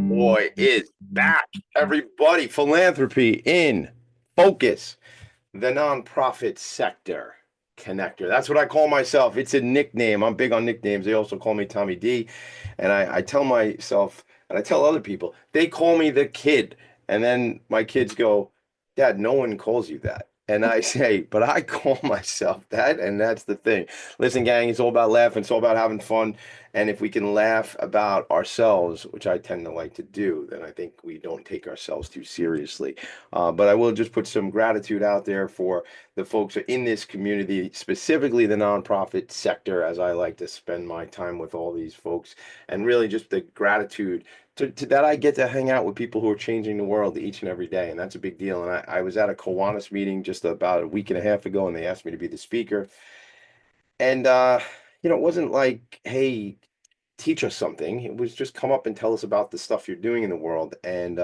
Boy is back, everybody. Philanthropy in Focus, the nonprofit sector connector. That's what I call myself. It's a nickname. I'm big on nicknames. They also call me Tommy D. And I tell myself, and I tell other people, they call me the kid. And then my kids go, Dad, no one calls you that. And I say, but I call myself that. And that's the thing. Listen, gang, it's all about laughing. It's all about having fun. And if we can laugh about ourselves, which I tend to like to do, then I think we don't take ourselves too seriously. But I will just put some gratitude out there for the folks in this community, specifically the nonprofit sector, as I like to spend my time with all these folks, and really just the gratitude that I get to hang out with people who are changing the world each and every day. And that's a big deal. And I was at a Kiwanis meeting just about a week and a half ago, and they asked me to be the speaker. And, it wasn't like, hey, teach us something. It was just come up and tell us about the stuff you're doing in the world. And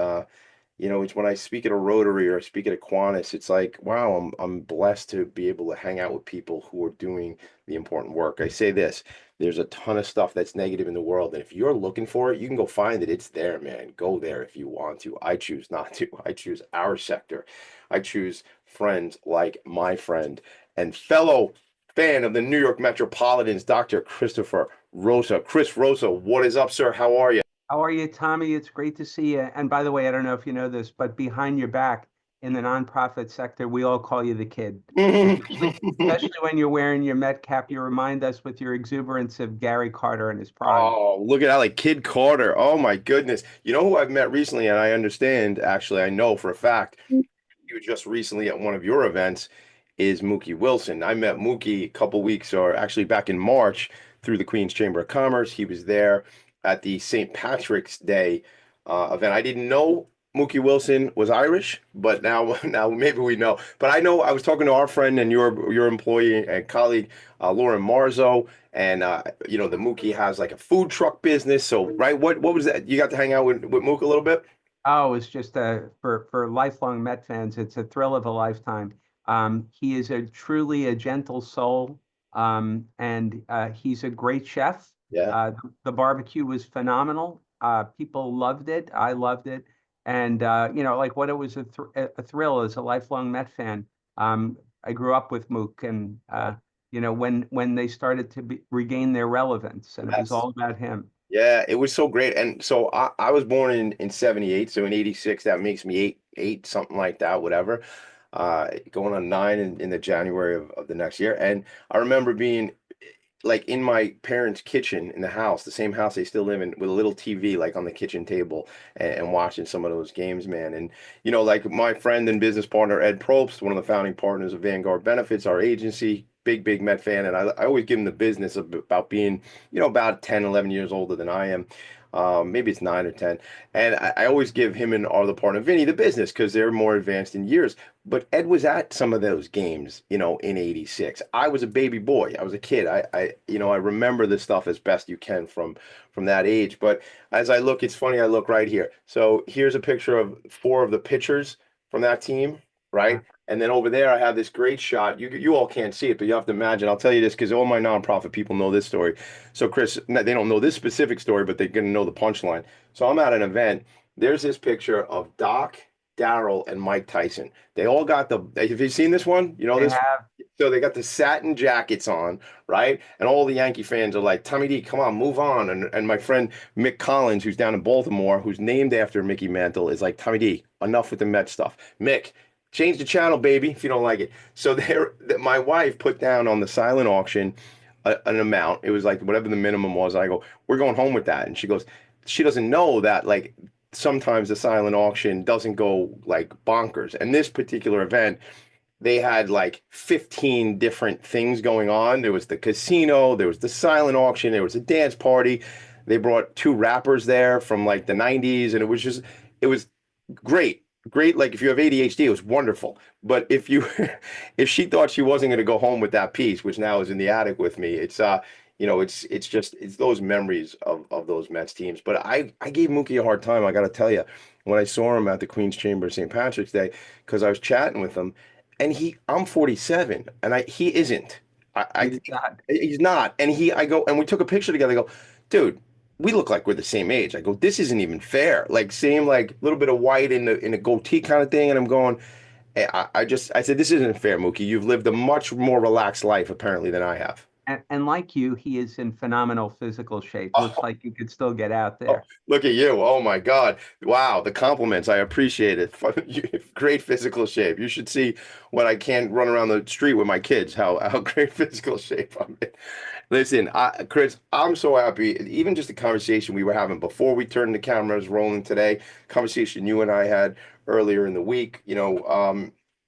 it's when I speak at a Rotary or I speak at a Kiwanis, it's like, wow, I'm blessed to be able to hang out with people who are doing the important work. I say this, there's a ton of stuff that's negative in the world, and if you're looking for it, you can go find it. It's there, man. Go there if you want to. I choose not to. I choose our sector. I choose friends like my friend and fellow fan of the New York Metropolitans, Dr. Christopher Rosa. Chris Rosa, what is up, sir? How are you? How are you, Tommy? It's great to see you. And by the way, I don't know if you know this, but behind your back in the nonprofit sector, we all call you the kid. Especially when you're wearing your Met cap, you remind us with your exuberance of Gary Carter in his prime. Oh, look at that, like Kid Carter. Oh my goodness. You know who I've met recently, and I understand, actually, I know for a fact, you were just recently at one of your events, is Mookie Wilson. I met Mookie a couple weeks, or actually back in March, through the Queen's Chamber of Commerce. He was there at the St. Patrick's Day event. I didn't know Mookie Wilson was Irish, but now maybe we know. But I know I was talking to our friend and your employee and colleague, Lauren Marzo, and the Mookie has like a food truck business. So, right, what was that? You got to hang out with Mookie a little bit? Oh, it's just for lifelong Met fans, it's a thrill of a lifetime. He is truly a gentle soul, and he's a great chef. Yeah. The barbecue was phenomenal. People loved it. I loved it, and like what it was a thrill as a lifelong Met fan. I grew up with Mook, and when they started to regain their relevance, and it was Yes. all about him. Yeah, it was so great. And so I was born in 78, so in 86, that makes me eight, something like that, whatever. Going on nine in the January of the next year. And I remember being like in my parents' kitchen in the house, the same house they still live in, with a little TV like on the kitchen table and watching some of those games, man. And like my friend and business partner Ed Probst, one of the founding partners of Vanguard Benefits, our agency, big Met fan, and I always give him the business about being, about 10, 11 years older than I am. Maybe it's 9 or 10. And I always give him and our other partner, Vinny, the business because they're more advanced in years. But Ed was at some of those games, in 86. I was a baby boy. I was a kid. I remember this stuff as best you can from that age. But as I look, it's funny, I look right here. So here's a picture of four of the pitchers from that team, right? And then over there, I have this great shot. You all can't see it, but you have to imagine. I'll tell you this because all my nonprofit people know this story. So, Chris, they don't know this specific story, but they're going to know the punchline. So, I'm at an event. There's this picture of Doc, Daryl, and Mike Tyson. They all got the. Have you seen this one? You know They this. have. So they got the satin jackets on, right? And all the Yankee fans are like, Tommy D, come on, move on. And my friend Mick Collins, who's down in Baltimore, who's named after Mickey Mantle, is like, Tommy D, enough with the Met stuff. Mick, change the channel, baby, if you don't like it. So my wife put down on the silent auction an amount. It was like whatever the minimum was. I go, we're going home with that. And she goes, she doesn't know that like sometimes the silent auction doesn't go like bonkers. And this particular event, they had like 15 different things going on. There was the casino, there was the silent auction, there was a dance party. They brought two rappers there from like the 90s, and it was great. great. Like if you have ADHD, it was wonderful. But if you, if she thought she wasn't going to go home with that piece, which now is in the attic with me, it's just it's those memories of those Mets teams. But I gave Mookie a hard time. I got to tell you, when I saw him at the Queen's Chamber St. Patrick's Day, because I was chatting with him, and I'm 47, and he isn't. I He's not. he's not, and I go, and we took a picture together. I go, dude, we look like we're the same age. I go, this isn't even fair. Like same, like a little bit of white in a goatee kind of thing. And I'm going, I said, this isn't fair, Mookie. You've lived a much more relaxed life apparently than I have. And like you, he is in phenomenal physical shape. Looks like you could still get out Oh, there. look at you. Oh my God. Wow. The compliments. I appreciate it. Great physical shape. You should see when I can't run around the street with my kids, how great physical shape I'm in. Listen, Chris, I'm so happy. Even just the conversation we were having before we turned the cameras rolling today, conversation you and I had earlier in the week,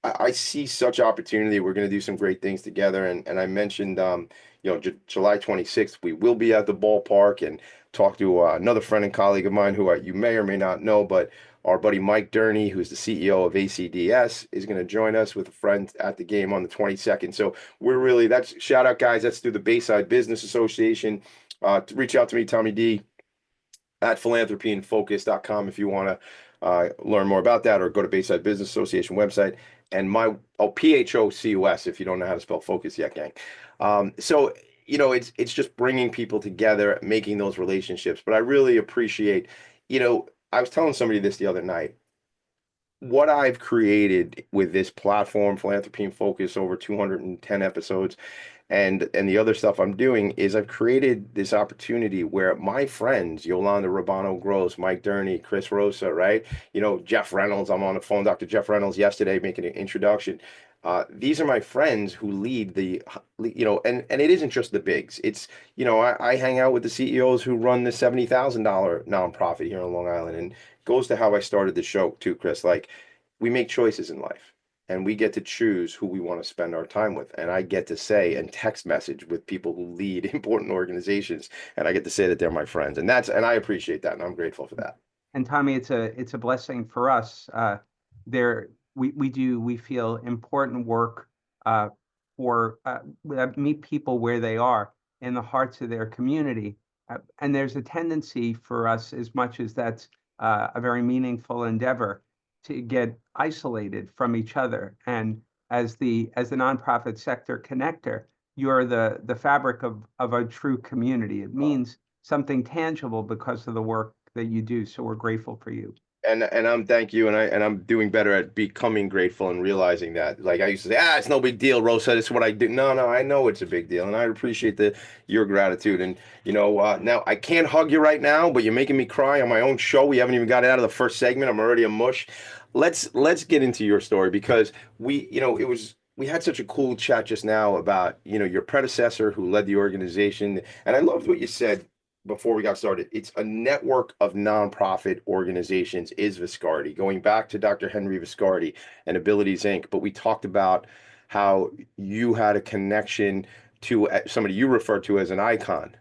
I see such opportunity. We're going to do some great things together. And I mentioned, J July 26th, we will be at the ballpark and talk to another friend and colleague of mine who you may or may not know, but our buddy Mike Durney, who's the CEO of ACDS, is going to join us with a friend at the game on the 22nd. So that's shout out, guys. That's through the Bayside Business Association. Reach out to me, Tommy D, at philanthropyandfocus.com if you want to learn more about that, or go to Bayside Business Association website. And PHOCUS if you don't know how to spell focus yet, gang. So it's just bringing people together, making those relationships. But I really appreciate, I was telling somebody this the other night. What I've created with this platform, Philanthropy and Focus, over 210 episodes, and the other stuff I'm doing is I've created this opportunity where my friends, Yolanda Rabano Gross, Mike Durney, Chris Rosa, right? Jeff Reynolds, I'm on the phone, Dr. Jeff Reynolds yesterday making an introduction. These are my friends who lead and it isn't just the bigs. It's, I hang out with the CEOs who run the $70,000 nonprofit here on Long Island, and goes to how I started the show too, Chris. Like, we make choices in life, and we get to choose who we want to spend our time with. And I get to say and text message with people who lead important organizations, and I get to say that they're my friends. And I appreciate that, and I'm grateful for that. And Tommy, it's a blessing for us. There we feel important work for meet people where they are in the hearts of their community. And there's a tendency for us, as much as that's a very meaningful endeavor, to get isolated from each other. And as the nonprofit sector connector, you're the fabric of a true community. It means something tangible because of the work that you do. So we're grateful for you. And I'm thank you, and I'm doing better at becoming grateful and realizing that. Like I used to say, it's no big deal, Rosa. It's what I do. No, no, I know it's a big deal, and I appreciate your gratitude. And now I can't hug you right now, but you're making me cry on my own show. We haven't even got out of the first segment. I'm already a mush. Let's get into your story, because we had such a cool chat just now about your predecessor who led the organization, and I loved what you said before we got started. It's a network of nonprofit organizations, is Viscardi, going back to Dr. Henry Viscardi and Abilities Inc. But we talked about how you had a connection to somebody you refer to as an icon,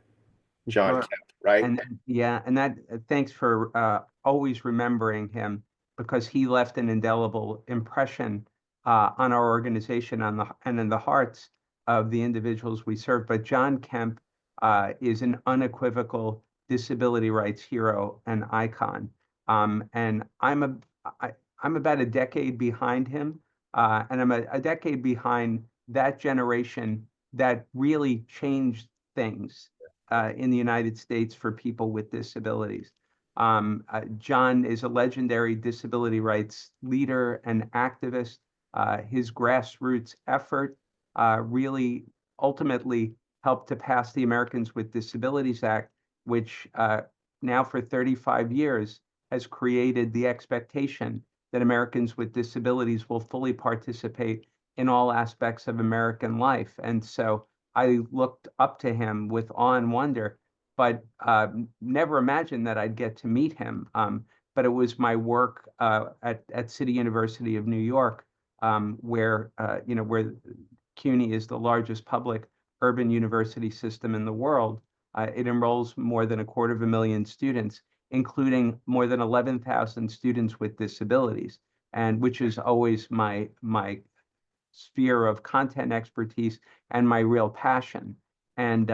John Sure. Kemp, right? And yeah, and that thanks for always remembering him, because he left an indelible impression on our organization, and in the hearts of the individuals we serve. But John Kemp is an unequivocal disability rights hero and icon. And I'm about a decade behind him, and I'm a decade behind that generation that really changed things in the United States for people with disabilities. John is a legendary disability rights leader and activist. His grassroots effort really ultimately helped to pass the Americans with Disabilities Act, which now for 35 years has created the expectation that Americans with disabilities will fully participate in all aspects of American life. And so I looked up to him with awe and wonder, but never imagined that I'd get to meet him. But it was my work at City University of New York, where CUNY is the largest public urban university system in the world. It enrolls more than 250,000 students, including more than 11,000 students with disabilities. and which is always my sphere of content expertise and my real passion. And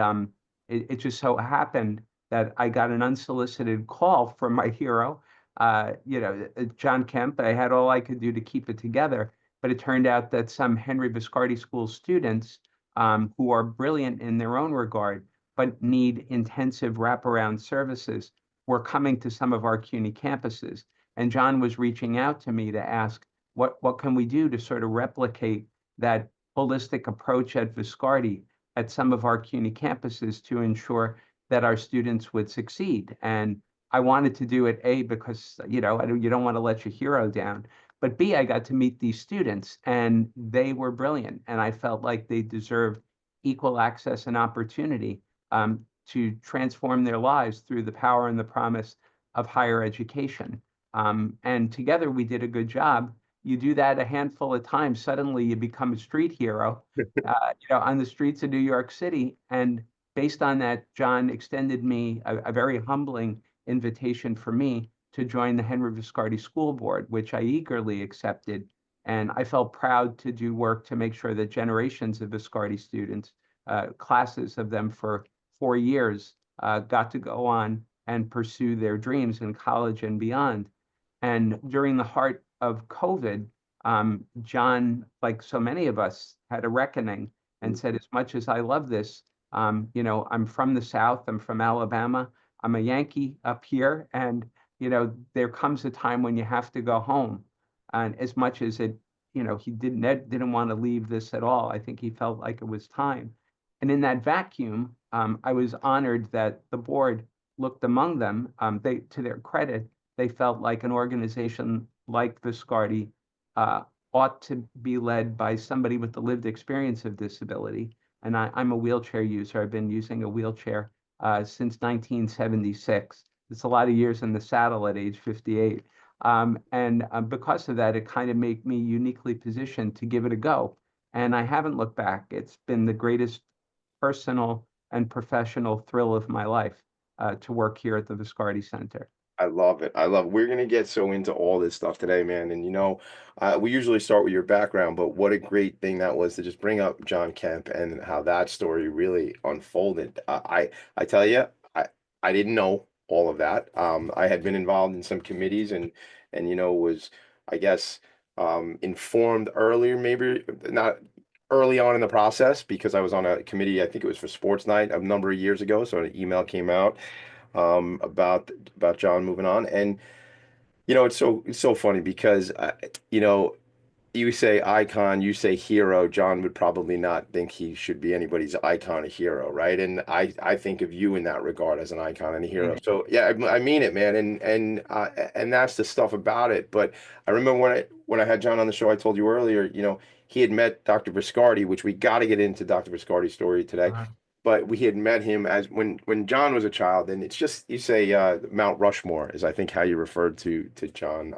it just so happened that I got an unsolicited call from my hero, John Kemp. I had all I could do to keep it together, but it turned out that some Henry Viscardi School students who are brilliant in their own regard, but need intensive wraparound services, were coming to some of our CUNY campuses. And John was reaching out to me to ask, what can we do to sort of replicate that holistic approach at Viscardi at some of our CUNY campuses to ensure that our students would succeed? And I wanted to do it, A, because, you don't want to let your hero down, but B, I got to meet these students and they were brilliant. And I felt like they deserved equal access and opportunity to transform their lives through the power and the promise of higher education. And together we did a good job. You do that a handful of times, suddenly you become a street hero, on the streets of New York City. And based on that, John extended me a very humbling invitation for me to join the Henry Viscardi School Board, which I eagerly accepted. And I felt proud to do work to make sure that generations of Viscardi students, classes of them for 4 years, got to go on and pursue their dreams in college and beyond. And during the heart of COVID, John, like so many of us, had a reckoning and said, as much as I love this, I'm from the South, I'm from Alabama, I'm a Yankee up here, and, there comes a time when you have to go home. And as much as he didn't want to leave this at all, I think he felt like it was time. And in that vacuum, I was honored that the board looked among them. To their credit, they felt like an organization like Viscardi ought to be led by somebody with the lived experience of disability. And I'm a wheelchair user. I've been using a wheelchair since 1976. It's a lot of years in the saddle at age 58. And because of that, it kind of made me uniquely positioned to give it a go. And I haven't looked back. It's been the greatest personal and professional thrill of my life to work here at the Viscardi Center. I love it. I love it. We're gonna get so into all this stuff today, man. And we usually start with your background, but what a great thing that was to just bring up John Kemp and how that story really unfolded. I tell you, I didn't know all of that. I had been involved in some committees and was, I guess, informed earlier, maybe not early on in the process, because I was on a committee. I think it was for Sports Night a number of years ago. So an email came out about John moving on. And it's so funny because you know you say icon, you say hero. John would probably not think he should be anybody's icon or hero, right? And I think of you in that regard as an icon and a hero. So yeah, I mean it, man. And that's the stuff about it. But I remember when I had John on the show, I told you earlier, he had met Dr. Viscardi, which we got to get into Dr. Viscardi's story today. But we had met him as when John was a child, and it's just you say Mount Rushmore is I think how you referred to John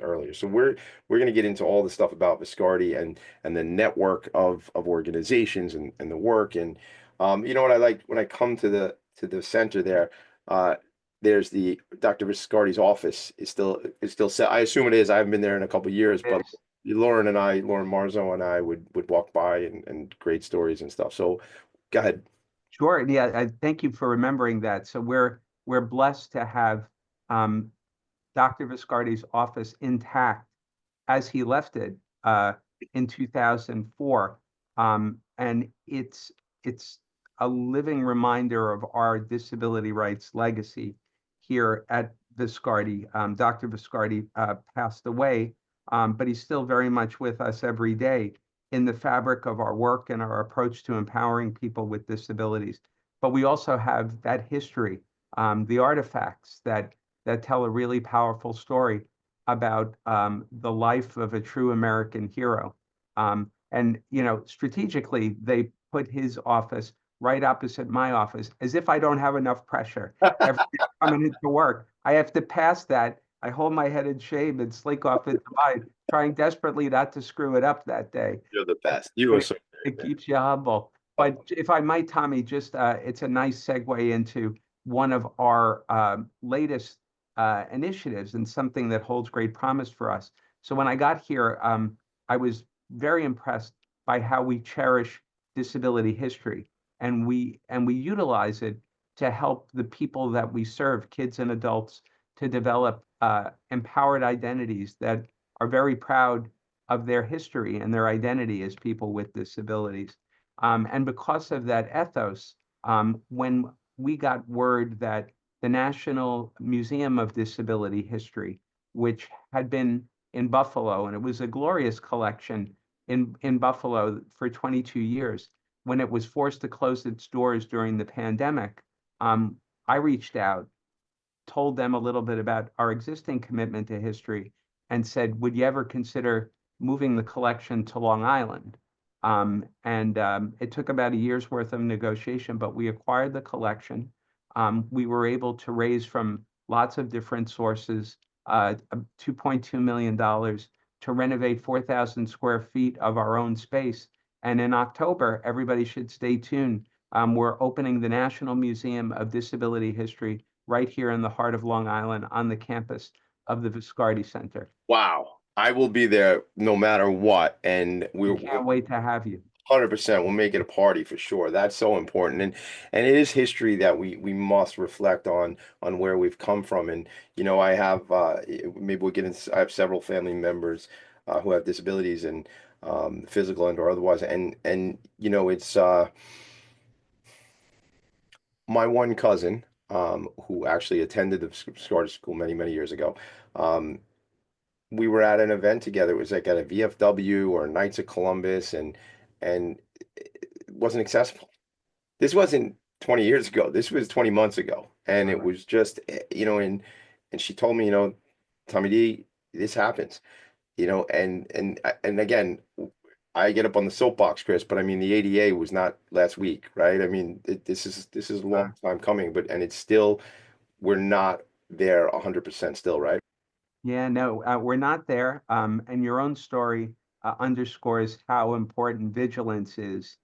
earlier. So we're going to get into all the stuff about Viscardi and the network of organizations and the work. And you know what I like when I come to the center there, there's the Dr. Viscardi's office is still set. I assume it is. I haven't been there in a couple of years, but Lauren Marzo and I would walk by and great stories and stuff. So go ahead. Sure. Yeah. Thank you for remembering that. So we're blessed to have um, Dr. Viscardi's office intact as he left it in 2004. And it's a living reminder of our disability rights legacy here at Viscardi. Dr. Viscardi passed away, but he's still very much with us every day in the fabric of our work and our approach to empowering people with disabilities. But we also have that history, the artifacts that tell a really powerful story about the life of a true American hero. And strategically, they put his office right opposite my office, as if I don't have enough pressure every day coming into work. I have to pass that. I hold my head in shame and slink off into mine, trying desperately not to screw it up that day. You're the best. You are so It great, man. keeps you humble. But if I might, Tommy, just it's a nice segue into one of our latest initiatives and something that holds great promise for us. So when I got here, I was very impressed by how we cherish disability history, and we utilize it to help the people that we serve, kids and adults, to develop empowered identities that are very proud of their history and their identity as people with disabilities. And because of that ethos, when we got word that the National Museum of Disability History, which had been in Buffalo, and it was a glorious collection in Buffalo for 22 years, when it was forced to close its doors during the pandemic, I reached out, told them a little bit about our existing commitment to history, and said, would you ever consider moving the collection to Long Island? It took about a year's worth of negotiation, but we acquired the collection. We were able to raise from lots of different sources $2.2 million to renovate 4,000 square feet of our own space. And in October, everybody should stay tuned. We're opening the National Museum of Disability History right here in the heart of Long Island on the campus of the Viscardi Center. Wow. I will be there no matter what. And We can't wait to have you. 100%. We'll make it a party for sure. That's so important. And it is history that we must reflect on where we've come from. And I have maybe we'll get into, I have several family members who have disabilities and physical and or otherwise. And it's my one cousin who actually attended the Viscardi school many, many years ago. We were at an event together. It was like at a VFW or Knights of Columbus, and it wasn't accessible. This wasn't 20 years ago. This was 20 months ago, and it was just and she told me, Tommy D, this happens, and again, I get up on the soapbox, Chris, but I mean the ADA was not last week, right? I mean this is a long time coming, and it's still we're not there 100% still, right? Yeah, no, we're not there. And your own story underscores how important vigilance is,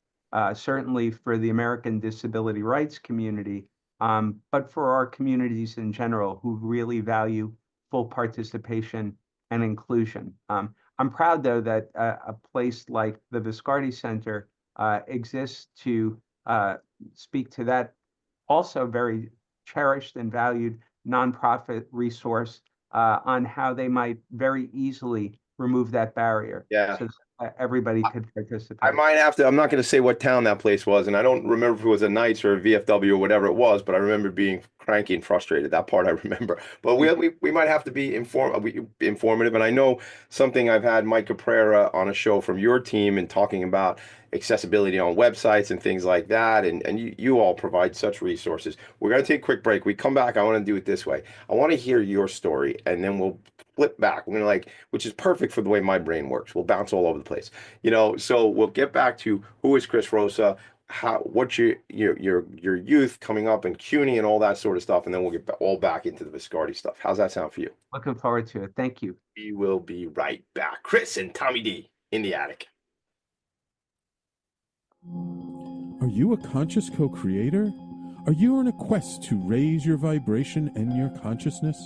certainly for the American disability rights community, but for our communities in general who really value full participation and inclusion. I'm proud, though, that a place like the Viscardi Center exists to speak to that also very cherished and valued nonprofit resource on how they might very easily remove that barrier so that everybody could I participate. might have to, I'm not going to say what town that place was, and I don't remember if it was a Knights or a VFW or whatever it was, but I remember being cranky and frustrated. That part I remember. But we might have to be informative. And I know something I've had Mike Caprera on a show from your team and talking about accessibility on websites and things like that. And you all provide such resources. We're going to take a quick break. We come back. I want to do it this way. I want to hear your story, and then we'll flip back. We're going to which is perfect for the way my brain works. We'll bounce all over the place. So we'll get back to who is Chris Rosa, what's your youth coming up and CUNY and all that sort of stuff, and then we'll get all back into the Viscardi stuff. How's that sound for you? Looking forward to it. Thank you. We will be right back. Chris and Tommy D in the attic. Are you a conscious co-creator? Are you on a quest to raise your vibration and your consciousness?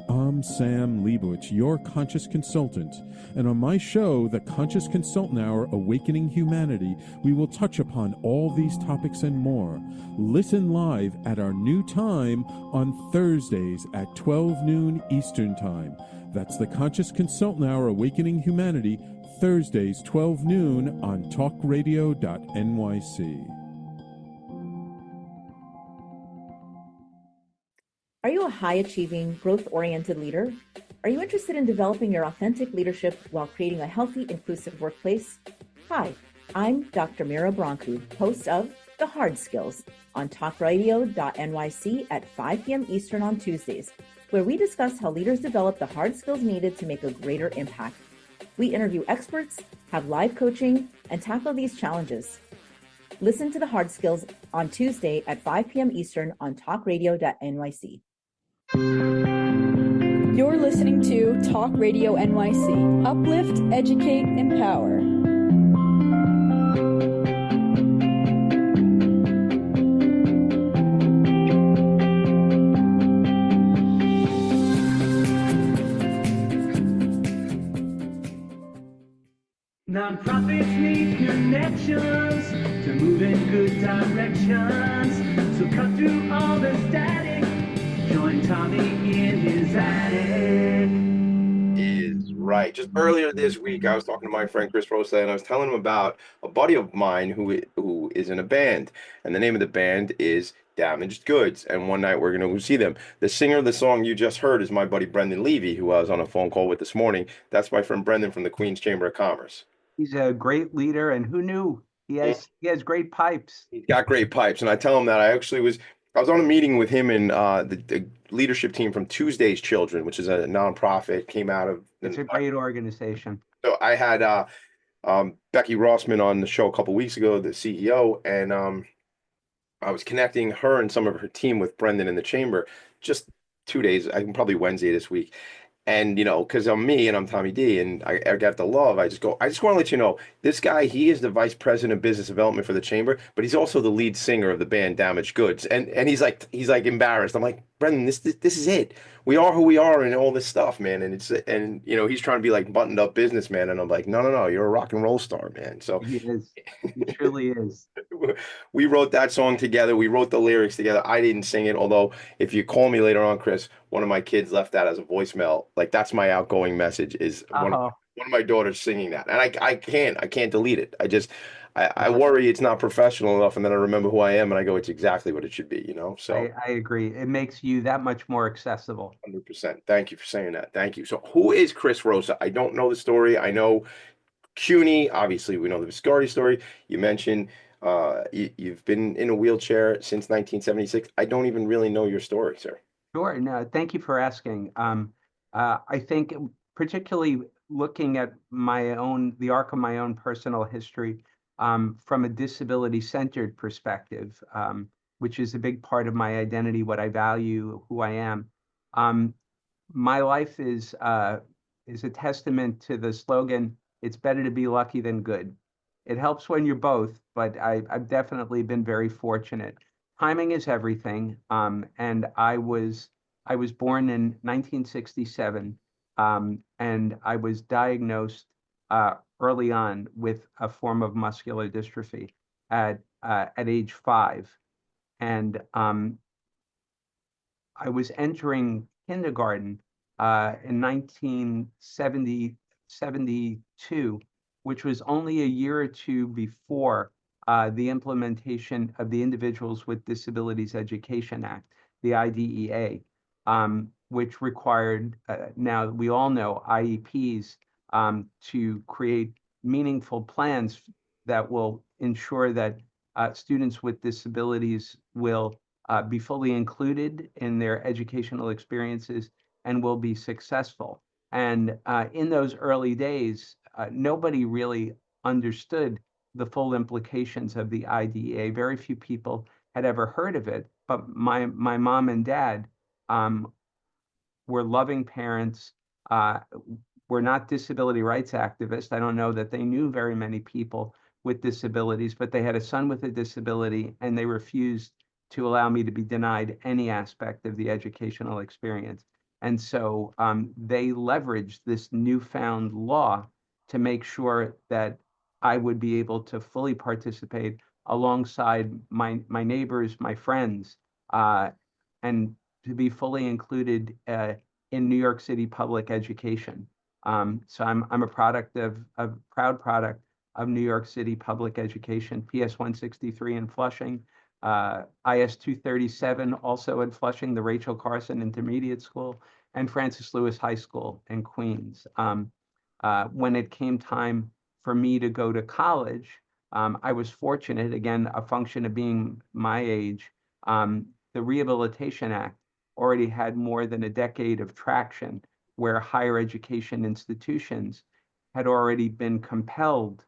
I'm Sam Leibowitz, your conscious consultant, and on my show, The Conscious Consultant Hour, Awakening Humanity, we will touch upon all these topics and more. Listen live at our new time on Thursdays at 12 noon Eastern Time. That's The Conscious Consultant Hour, Awakening Humanity, Thursdays 12 noon on talkradio.nyc. Are you a high-achieving, growth-oriented leader? Are you interested in developing your authentic leadership while creating a healthy, inclusive workplace? Hi, I'm Dr. Mira Brancu, host of The Hard Skills on talkradio.nyc at 5 p.m. Eastern on Tuesdays, where we discuss how leaders develop the hard skills needed to make a greater impact. We interview experts, have live coaching, and tackle these challenges. Listen to The Hard Skills on Tuesday at 5 p.m. Eastern on talkradio.nyc. You're listening to Talk Radio NYC. Uplift, educate, empower. nonprofits need connections to move in good directions. So cut through all the static. Join Tommy in his attic. Is right. Just earlier this week, I was talking to my friend Chris Rosa, and I was telling him about a buddy of mine who is in a band, and the name of the band is Damaged Goods. And one night we're going to see them. The singer of the song you just heard is my buddy Brendan Levy, who I was on a phone call with this morning. That's my friend Brendan from the Queens Chamber of Commerce. He's a great leader, and who knew he has great pipes. He's got great pipes, and I tell him that I was on a meeting with him and the leadership team from Tuesday's Children, which is a nonprofit, came out of. It's a great organization. So I had Becky Rossman on the show a couple weeks ago, the CEO, and I was connecting her and some of her team with Brendan in the chamber just 2 days, I think probably Wednesday this week. And, because I'm me and I'm Tommy D and I got the love, I just want to let you know, this guy, he is the vice president of business development for the chamber, but he's also the lead singer of the band Damaged Goods. And he's like embarrassed. I'm like, Brendan, this is it. We are who we are and all this stuff, man. And he's trying to be like buttoned up businessman. And I'm like, no, you're a rock and roll star, man. So he is. He truly is. We wrote that song together. We wrote the lyrics together. I didn't sing it, although if you call me later on, Chris, one of my kids left that as a voicemail. Like that's my outgoing message is one of my daughters singing that. And I can't delete it. I worry it's not professional enough, and then I remember who I am and I go, it's exactly what it should be, So I agree. It makes you that much more accessible. 100%. Thank you for saying that. Thank you. So who is Chris Rosa? I don't know the story. I know CUNY, obviously we know the Viscardi story. You mentioned you've been in a wheelchair since 1976. I don't even really know your story, sir. Sure. No, thank you for asking. I think particularly looking at the arc of my own personal history from a disability-centered perspective, which is a big part of my identity, what I value, who I am. My life is a testament to the slogan, "It's better to be lucky than good." It helps when you're both, but I've definitely been very fortunate. Timing is everything, and I was born in 1967, and I was diagnosed early on with a form of muscular dystrophy at age 5, and I was entering kindergarten in 1972, which was only a year or two before the implementation of the Individuals with Disabilities Education Act, the IDEA, which required, now we all know, IEPs to create meaningful plans that will ensure that students with disabilities will be fully included in their educational experiences and will be successful. And in those early days, nobody really understood the full implications of the IDEA. Very few people had ever heard of it, but my mom and dad were loving parents, were not disability rights activists. I don't know that they knew very many people with disabilities, but they had a son with a disability, and they refused to allow me to be denied any aspect of the educational experience. And so they leveraged this newfound law to make sure that I would be able to fully participate alongside my neighbors, my friends, and to be fully included in New York City public education. So I'm a proud product of New York City public education, PS 163 in Flushing, IS 237 also in Flushing, the Rachel Carson Intermediate School, and Francis Lewis High School in Queens. When it came time for me to go to college, I was fortunate, again, a function of being my age. The Rehabilitation Act already had more than a decade of traction where higher education institutions had already been compelled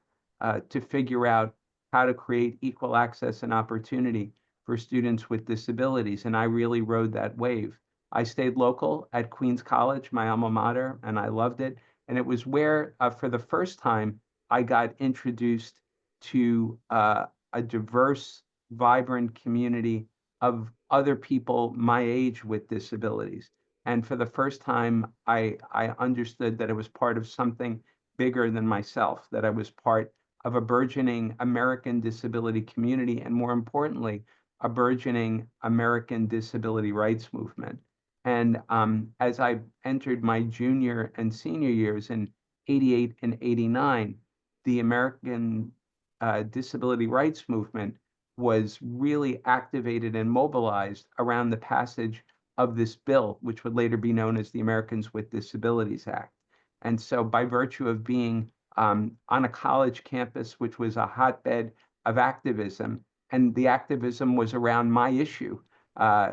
to figure out how to create equal access and opportunity for students with disabilities. And I really rode that wave. I stayed local at Queens College, my alma mater, and I loved it. And it was where, for the first time, I got introduced to a diverse, vibrant community of other people my age with disabilities. And for the first time, I understood that it was part of something bigger than myself, that I was part of a burgeoning American disability community, and more importantly, a burgeoning American disability rights movement. And as I entered my junior and senior years in 88 and 89, the American disability rights movement was really activated and mobilized around the passage of this bill, which would later be known as the Americans with Disabilities Act. And so by virtue of being on a college campus, which was a hotbed of activism, and the activism was around my issue,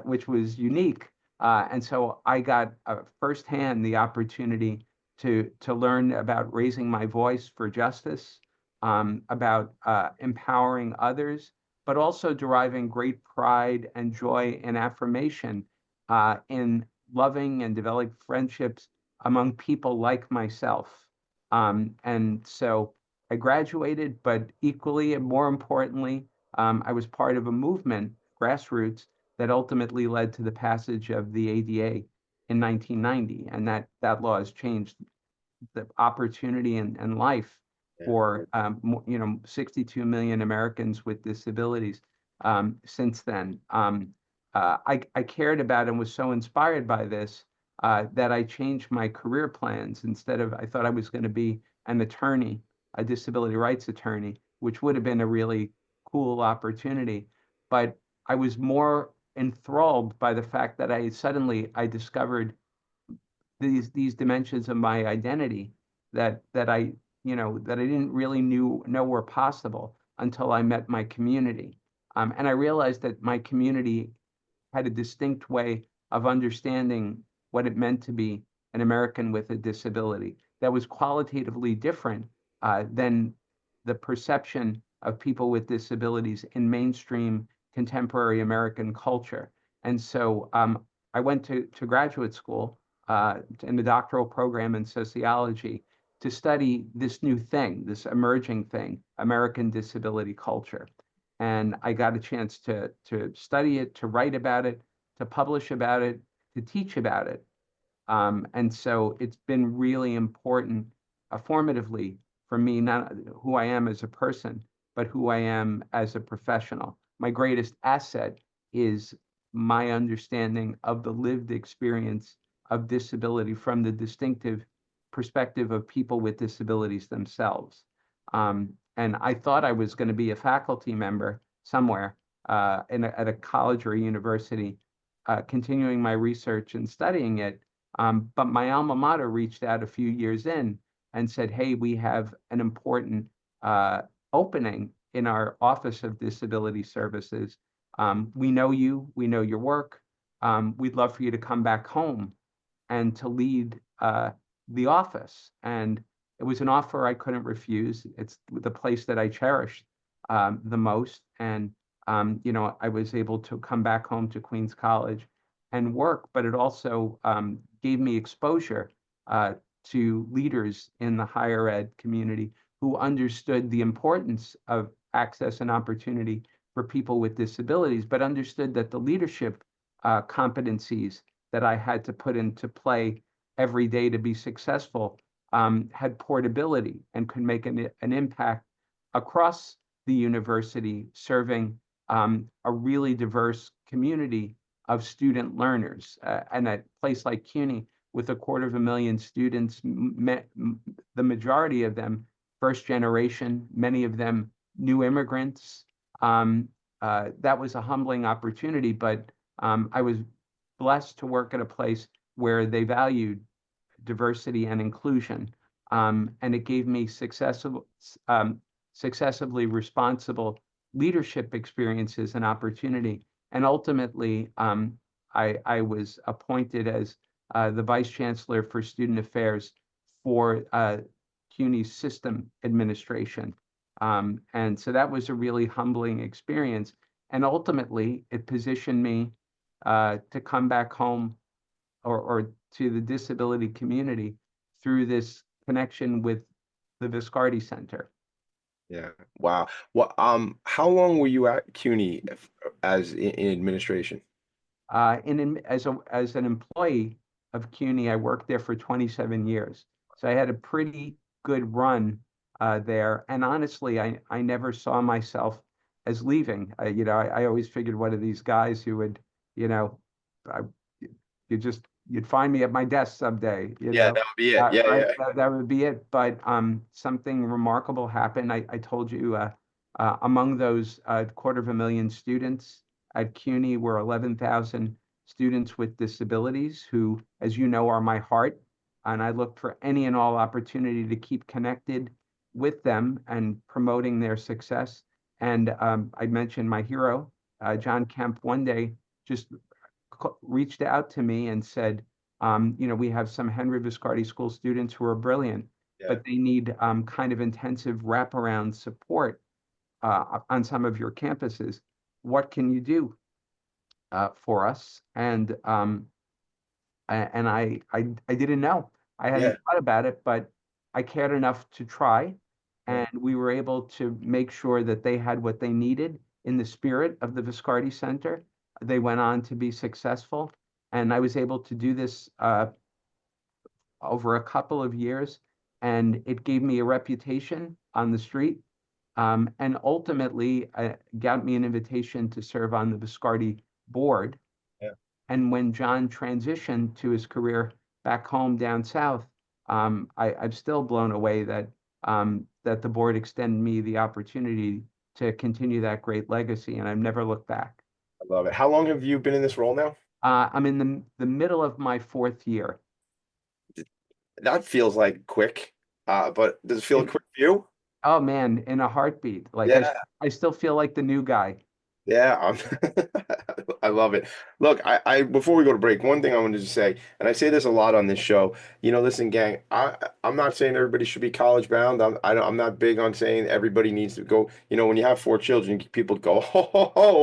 which was unique. And so I got firsthand the opportunity to learn about raising my voice for justice, about empowering others, but also deriving great pride and joy and affirmation in loving and developing friendships among people like myself. And so I graduated, but equally and more importantly, I was part of a movement, grassroots, that ultimately led to the passage of the ADA in 1990. And that law has changed the opportunity and life for 62 million Americans with disabilities since then. I cared about and was so inspired by this that I changed my career plans. I thought I was going to be an attorney, a disability rights attorney, which would have been a really cool opportunity. But I was more enthralled by the fact that I discovered these dimensions of my identity that I didn't really know were possible until I met my community. And I realized that my community had a distinct way of understanding what it meant to be an American with a disability that was qualitatively different than the perception of people with disabilities in mainstream contemporary American culture. And so I went to graduate school in the doctoral program in sociology to study this new thing, this emerging thing, American disability culture. And I got a chance to study it, to write about it, to publish about it, to teach about it. And so it's been really important, formatively for me, not who I am as a person, but who I am as a professional. My greatest asset is my understanding of the lived experience of disability from the distinctive perspective of people with disabilities themselves. And I thought I was going to be a faculty member somewhere at a college or a university, continuing my research and studying it. But my alma mater reached out a few years in and said, hey, we have an important opening in our Office of Disability Services. We know you, we know your work. We'd love for you to come back home and to lead the office. And it was an offer I couldn't refuse. It's the place that I cherished the most. And, I was able to come back home to Queens College and work, but it also gave me exposure to leaders in the higher ed community who understood the importance of access and opportunity for people with disabilities, but understood that the leadership competencies that I had to put into play every day to be successful had portability and could make an impact across the university, serving a really diverse community of student learners. And a place like CUNY, with 250,000 students, the majority of them first generation, many of them new immigrants. That was a humbling opportunity, but I was blessed to work at a place where they valued diversity and inclusion. And it gave me successively responsible leadership experiences and opportunity. And ultimately, I was appointed as the Vice Chancellor for Student Affairs for CUNY's system administration. And so that was a really humbling experience. And ultimately, it positioned me to come back home or to the disability community through this connection with the Viscardi Center. Yeah. Wow. Well, how long were you at CUNY as in administration? As an employee of CUNY, I worked there for 27 years. So I had a pretty good run there. And honestly, I never saw myself as leaving. I always figured one of these guys who would, you know, I, you'd find me at my desk someday, Yeah, that would be it. Yeah, right? yeah. That would be it. But something remarkable happened. I told you among those 250,000 students at CUNY were 11,000 students with disabilities who, as you know, are my heart. And I look for any and all opportunity to keep connected with them and promoting their success. And I mentioned my hero, John Kemp, one day just reached out to me and said, we have some Henry Viscardi School students who are brilliant, Yeah. but they need kind of intensive wraparound support on some of your campuses. What can you do for us? And I didn't know. I hadn't Yeah. thought about it, but I cared enough to try, Yeah. and we were able to make sure that they had what they needed in the spirit of the Viscardi Center. They went on to be successful, and I was able to do this over a couple of years, and it gave me a reputation on the street, and ultimately got me an invitation to serve on the Viscardi board. Yeah. And when John transitioned to his career back home down south, I'm still blown away that the board extended me the opportunity to continue that great legacy, and I've never looked back. I love it. How long have you been in this role now? I'm in the middle of my fourth year. That feels like quick, but does it feel It, quick for you? oh man, in a heartbeat. Like Yeah. I still feel like the new guy. Yeah, I love it. Look, I before we go to break, one thing I wanted to say, and I say this a lot on this show. Listen, gang, I'm not saying everybody should be college bound. I'm not big on saying everybody needs to go. When you have 4 children, people go,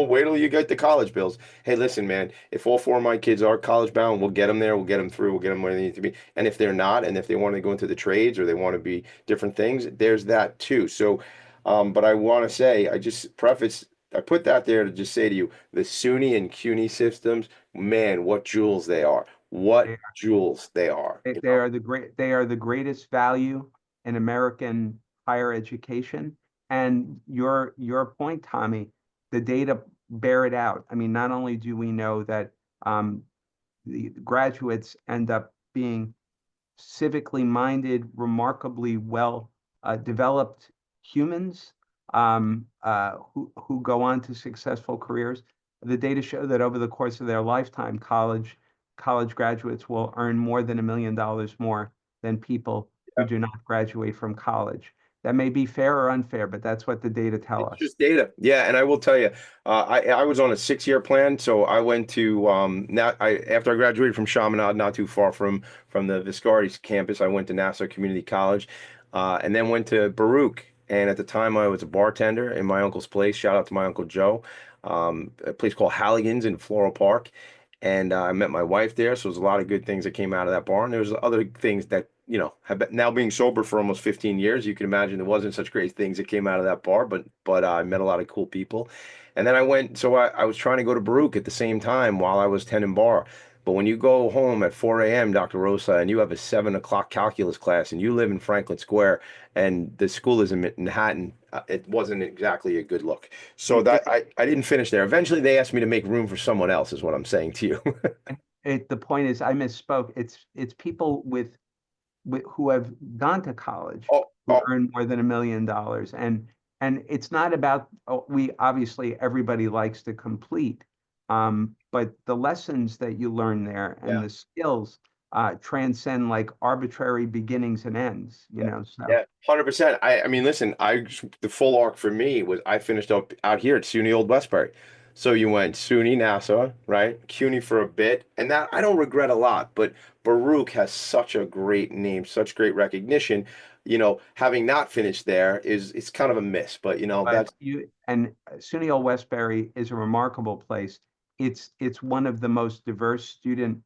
wait till you get the college bills. Hey, listen, man, if all 4 of my kids are college bound, we'll get them there. We'll get them through. We'll get them where they need to be. And if they're not, and if they want to go into the trades or they want to be different things, there's that too. So, but I want to say, I put that there to just say to you, the SUNY and CUNY systems, man, what jewels they are. What They, jewels they are. they are the greatest value in American higher education. And your point, Tommy, the data bear it out. I mean, not only do we know that the graduates end up being civically minded, remarkably well developed humans who go on to successful careers. The data show that over the course of their lifetime, college graduates will earn more than $1 million more than people who do not graduate from college. That may be fair or unfair, but that's what the data tell It's us. just data. Yeah, and I will tell you, I was on a 6-year plan, so I went to after I graduated from Chaminade, not too far from the Viscardi campus, I went to Nassau Community College, and then went to Baruch. And at the time, I was a bartender in my uncle's place. Shout out to my uncle Joe, a place called Halligan's in Floral Park. And I met my wife there, so there's a lot of good things that came out of that bar. And there's other things that, have been, now being sober for almost 15 years, you can imagine there wasn't such great things that came out of that bar, but I met a lot of cool people. And then I was trying to go to Baruch at the same time while I was tending bar. But when you go home at 4 a.m., Dr. Rosa, and you have a 7 o'clock calculus class and you live in Franklin Square and the school is in Manhattan, it wasn't exactly a good look. So It, I didn't finish there. Eventually, they asked me to make room for someone else, is what I'm saying to you. the point is, I misspoke. It's people who have gone to college Oh, who oh, earn more than $1 million. And it's not about, we obviously everybody likes to complete, but the lessons that you learn there and yeah. the skills transcend like arbitrary beginnings and ends, so. Yeah, 100%. I mean, listen, the full arc for me was I finished up out here at SUNY Old Westbury. So you went SUNY Nassau, right? CUNY for a bit, and that I don't regret a lot, but Baruch has such a great name, such great recognition. Having not finished there it's kind of a miss, but But that's SUNY Old Westbury is a remarkable place. It's one of the most diverse student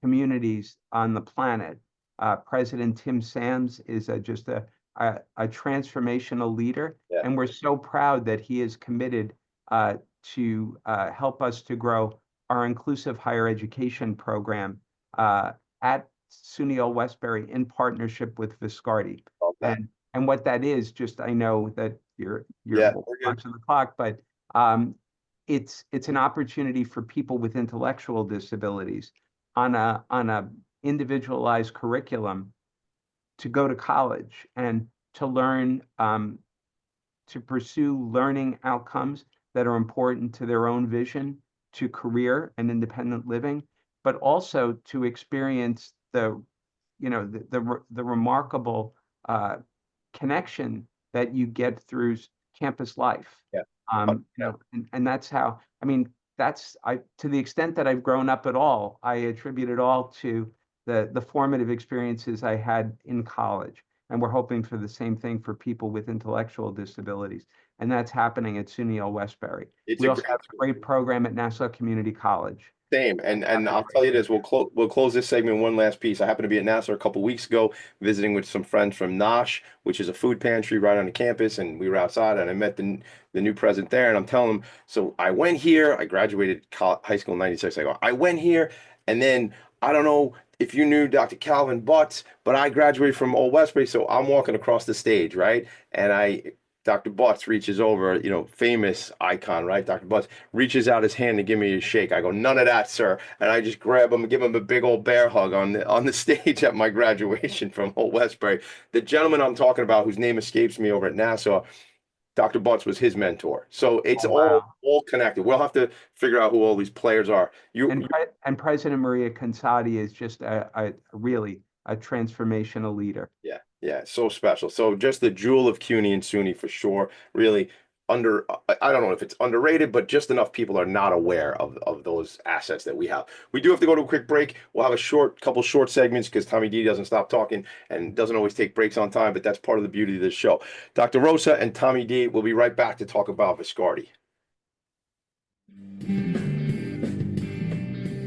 communities on the planet. President Tim Sams is just a transformational leader, yeah, and we're so proud that he is committed to help us to grow our inclusive higher education program at SUNY Old Westbury in partnership with Viscardi. love And what that is, just I know that you're Yeah, we're good. watching the clock, but it's an opportunity for people with intellectual disabilities on a individualized curriculum to go to college and to learn to pursue learning outcomes that are important to their own vision, to career and independent living, but also to experience the remarkable connection that you get through campus life. Yeah. And that's how, I mean, to the extent that I've grown up at all, I attribute it all to the formative experiences I had in college. And we're hoping for the same thing for people with intellectual disabilities. And that's happening at SUNY Westbury. We also have a great program at Nassau Community College. Same, and I'll tell you this, we'll close this segment with one last piece. I happened to be at Nassau a couple weeks ago, visiting with some friends from Nosh, which is a food pantry right on the campus, and we were outside, and I met the new president there, and I'm telling them, so I went here, I graduated high school in '96. I go, I went here, and then I don't know if you knew Dr. Calvin Butts, but I graduated from Old Westbury, so I'm walking across the stage, right, and Dr. Butts reaches over, famous icon, right? Dr. Butts reaches out his hand to give me a shake. I go, none of that, sir. And I just grab him and give him a big old bear hug on the stage at my graduation from Old Westbury. The gentleman I'm talking about, whose name escapes me over at Nassau, Dr. Butts was his mentor. So it's all connected. We'll have to figure out who all these players are. And President Maria Consati is just really a transformational leader. Yeah, so special. So just the jewel of CUNY and SUNY for sure. Really I don't know if it's underrated, but just enough people are not aware of those assets that we have. We do have to go to a quick break. We'll have a couple short segments because Tommy D doesn't stop talking and doesn't always take breaks on time, but that's part of the beauty of this show. Dr. Rosa and Tommy D will be right back to talk about Viscardi.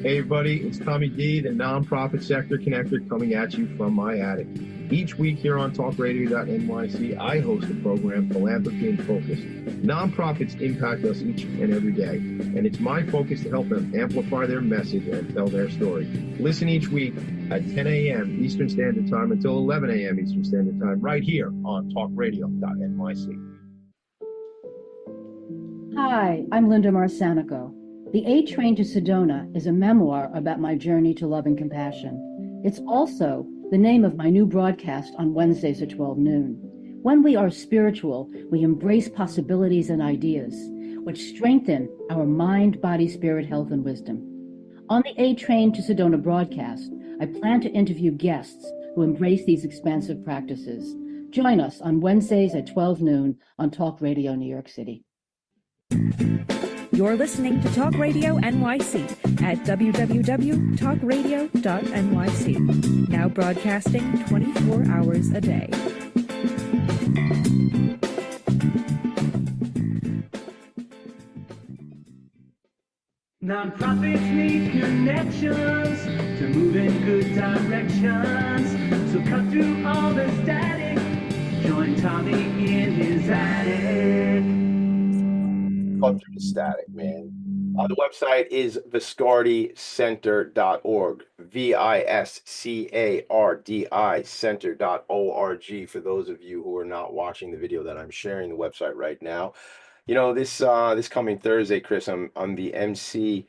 Hey everybody, it's Tommy D, the nonprofit sector connector, coming at you from my attic. Each week here on talkradio.nyc, I host the program Philanthropy and Focus. Nonprofits impact us each and every day, and it's my focus to help them amplify their message and tell their story. Listen each week at 10 a.m. Eastern Standard Time until 11 a.m. Eastern Standard Time, right here on talkradio.nyc. Hi, I'm Linda Marsanico. The A Train to Sedona is a memoir about my journey to love and compassion. It's also the name of my new broadcast on Wednesdays at 12 noon. When we are spiritual, we embrace possibilities and ideas, which strengthen our mind, body, spirit, health, and wisdom. On the A Train to Sedona broadcast, I plan to interview guests who embrace these expansive practices. Join us on Wednesdays at 12 noon on Talk Radio New York City. You're listening to Talk Radio NYC at www.talkradio.nyc. Now broadcasting 24 hours a day. Nonprofits need connections to move in good directions. So cut through all the static. Join Tommy in his attic. Cut through the static, man. The website is viscardycenter.org. VISCARDI center.org for those of you who are not watching the video that I'm sharing the website right now. This coming Thursday, Chris, I'm the MC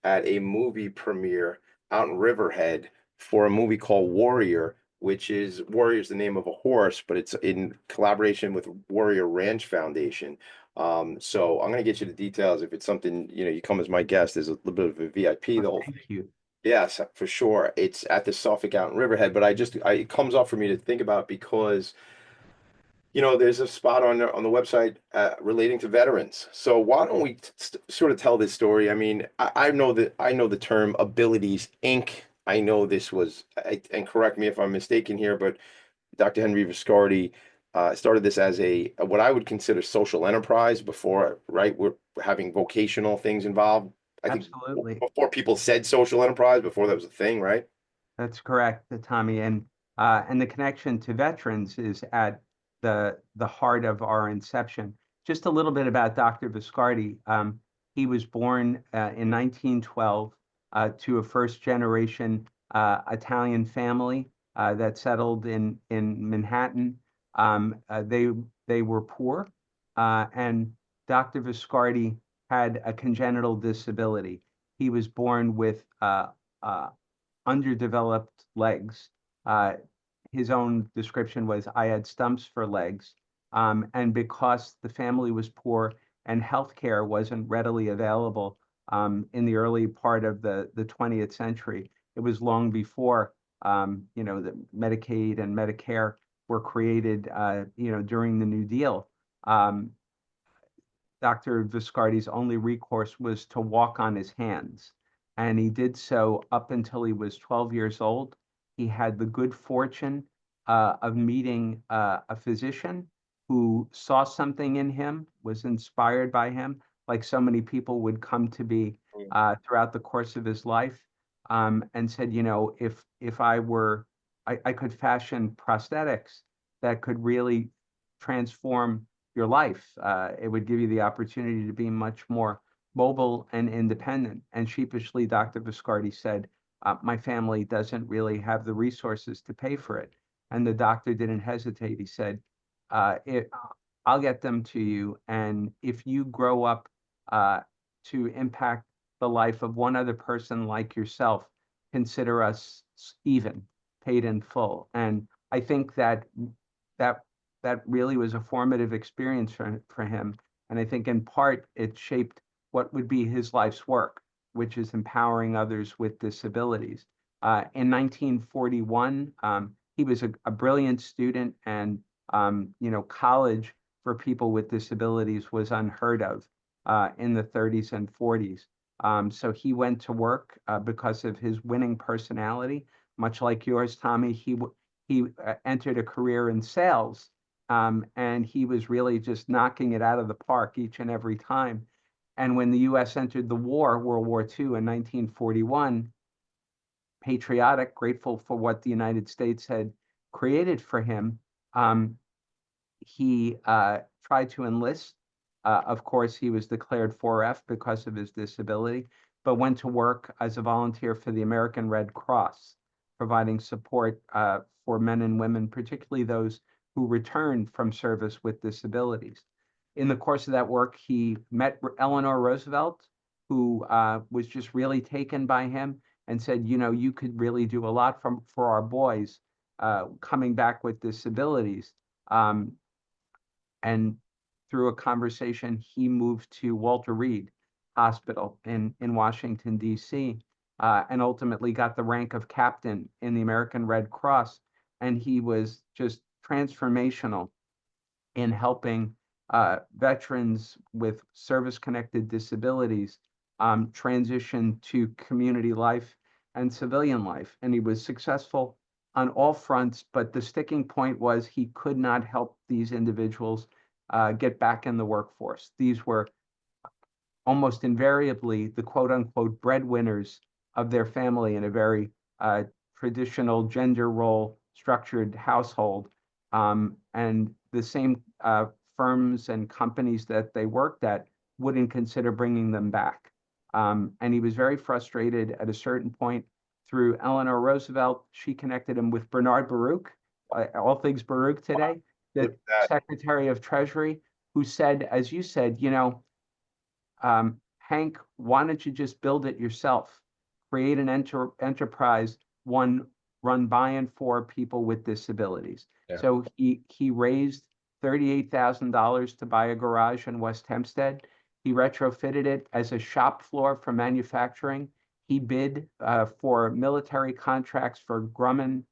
at a movie premiere out in Riverhead for a movie called Warrior, which is Warrior's the name of a horse, but it's in collaboration with Warrior Ranch Foundation. So I'm gonna get you the details if it's something, you come as my guest. There's a little bit of a VIP. The whole Thank you. Yes, for sure. It's at the Suffolk out in Riverhead, but it comes up for me to think about because there's a spot on the website relating to veterans. So why don't we sort of tell this story? I mean, I know the term Abilities Inc. I know this was, and correct me if I'm mistaken here, but Dr. Henry Viscardi started this as what I would consider social enterprise before, right? We're having vocational things involved. I think Absolutely. before people said social enterprise, before that was a thing, right? That's correct, Tommy. And the connection to veterans is at the heart of our inception. Just a little bit about Dr. Viscardi. He was born in 1912 to a first-generation Italian family that settled in Manhattan. They were poor, and Dr. Viscardi had a congenital disability. He was born with underdeveloped legs. Uh, his own description was, I had stumps for legs. And because the family was poor and healthcare wasn't readily available in the early part of the 20th century, it was long before the Medicaid and Medicare were created, during the New Deal. Dr. Viscardi's only recourse was to walk on his hands. And he did so up until he was 12 years old. He had the good fortune of meeting a physician who saw something in him, was inspired by him, like so many people would come to be throughout the course of his life, and said, if I could fashion prosthetics that could really transform your life. It would give you the opportunity to be much more mobile and independent. And sheepishly, Dr. Viscardi said, my family doesn't really have the resources to pay for it. And the doctor didn't hesitate. He said, I'll get them to you. And if you grow up to impact the life of one other person like yourself, consider us even, paid in full. And I think that really was a formative experience for him. And I think in part it shaped what would be his life's work, which is empowering others with disabilities. In 1941, he was a brilliant student, and college for people with disabilities was unheard of in the 30s and 40s. So he went to work because of his winning personality, much like yours, Tommy. He entered a career in sales, and he was really just knocking it out of the park each and every time. And when the U.S. entered the war, World War II in 1941, patriotic, grateful for what the United States had created for him, he tried to enlist. Of course, he was declared 4F because of his disability, but went to work as a volunteer for the American Red Cross, providing support for men and women, particularly those who returned from service with disabilities. In the course of that work, he met Eleanor Roosevelt, who was just really taken by him and said, you could really do a lot for our boys coming back with disabilities. And through a conversation, he moved to Walter Reed Hospital in Washington, D.C., and ultimately got the rank of captain in the American Red Cross. And he was just transformational in helping veterans with service-connected disabilities transition to community life and civilian life. And he was successful on all fronts, but the sticking point was he could not help these individuals get back in the workforce. These were almost invariably the quote unquote breadwinners of their family in a very traditional gender role structured household. And the same firms and companies that they worked at wouldn't consider bringing them back. And he was very frustrated at a certain point. Through Eleanor Roosevelt, she connected him with Bernard Baruch, all things Baruch today, the Secretary of Treasury, who said, as you said, Hank, why don't you just build it yourself? Create an enterprise, one run by and for people with disabilities. Yeah. So he raised $38,000 to buy a garage in West Hempstead. He retrofitted it as a shop floor for manufacturing. He bid for military contracts for Grumman,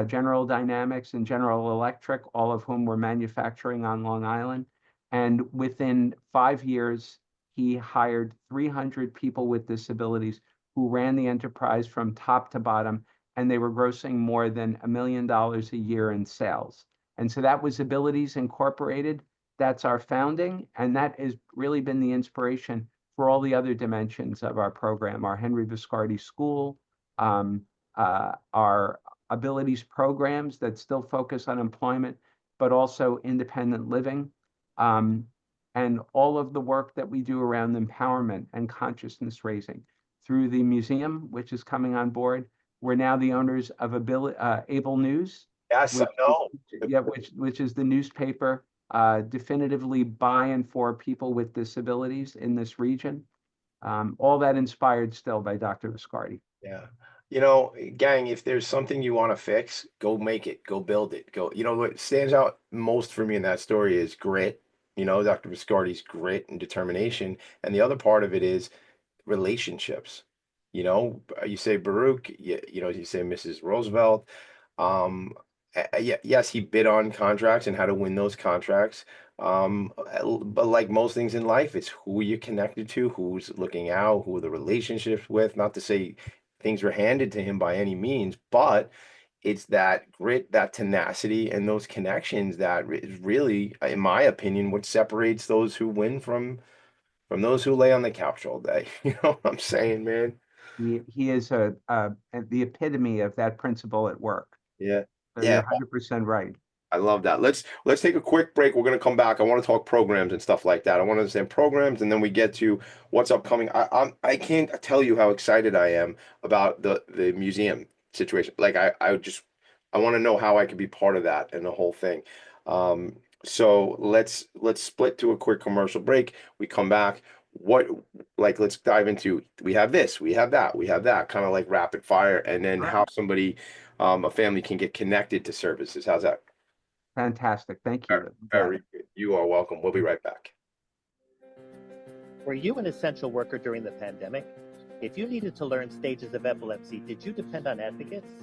General Dynamics, and General Electric, all of whom were manufacturing on Long Island. And within 5 years, he hired 300 people with disabilities who ran the enterprise from top to bottom, and they were grossing more than $1 million a year in sales. And so that was Abilities Incorporated. That's our founding, and that has really been the inspiration for all the other dimensions of our program, our Henry Viscardi School, our abilities programs that still focus on employment, but also independent living, and all of the work that we do around empowerment and consciousness raising. Through the museum, which is coming on board, we're now the owners of Able News, Yes, I which, know. yeah, which is the newspaper definitively by and for people with disabilities in this region. All that inspired still by Dr. Viscardi. Yeah. Gang, if there's something you want to fix, go make it, go build it, go. What stands out most for me in that story is grit. Dr. Viscardi's grit and determination. And the other part of it is relationships. You say Baruch, you say Mrs. Roosevelt. Yes, he bid on contracts and how to win those contracts. But like most things in life, it's who you're connected to, who's looking out, who are the relationships with. Not to say things were handed to him by any means, but it's that grit, that tenacity, and those connections that is really, in my opinion, what separates those who win from those who lay on the couch all day. You know what I'm saying, man? He is the epitome of that principle at work. Yeah. So you're Yeah. 100% right. I love that. Let's take a quick break. We're gonna come back. I want to talk programs and stuff like that. I want to understand programs, and then we get to what's upcoming. I can't tell you how excited I am about the museum situation. Like I want to know how I could be part of that and the whole thing. So let's split to a quick commercial break. We come back. Let's dive into, we have this, we have that, we have that, kind of like rapid fire, and then how somebody, a family can get connected to services. How's that? Fantastic. Thank Very, you. very good. You are welcome. We'll be right back. Were you an essential worker during the pandemic? If you needed to learn stages of epilepsy, did you depend on advocates?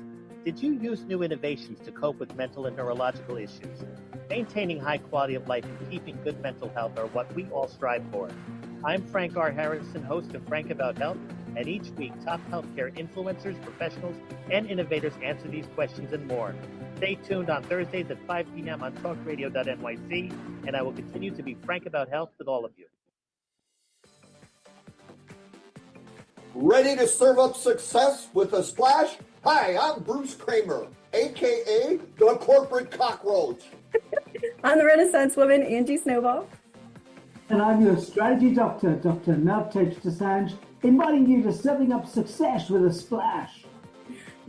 Did you use new innovations to cope with mental and neurological issues? Maintaining high quality of life and keeping good mental health are what we all strive for. I'm Frank R. Harrison, host of Frank About Health, and each week top healthcare influencers, professionals, and innovators answer these questions and more. Stay tuned on Thursdays at 5 p.m. on talkradio.nyc, and I will continue to be frank about health with all of you. Ready to serve up success with a splash? Hi, I'm Bruce Kramer, a.k.a. the Corporate Cockroach. I'm the Renaissance woman, Angie Snowball. And I'm your strategy doctor, Dr. Navtej Desange, inviting you to serving up success with a splash.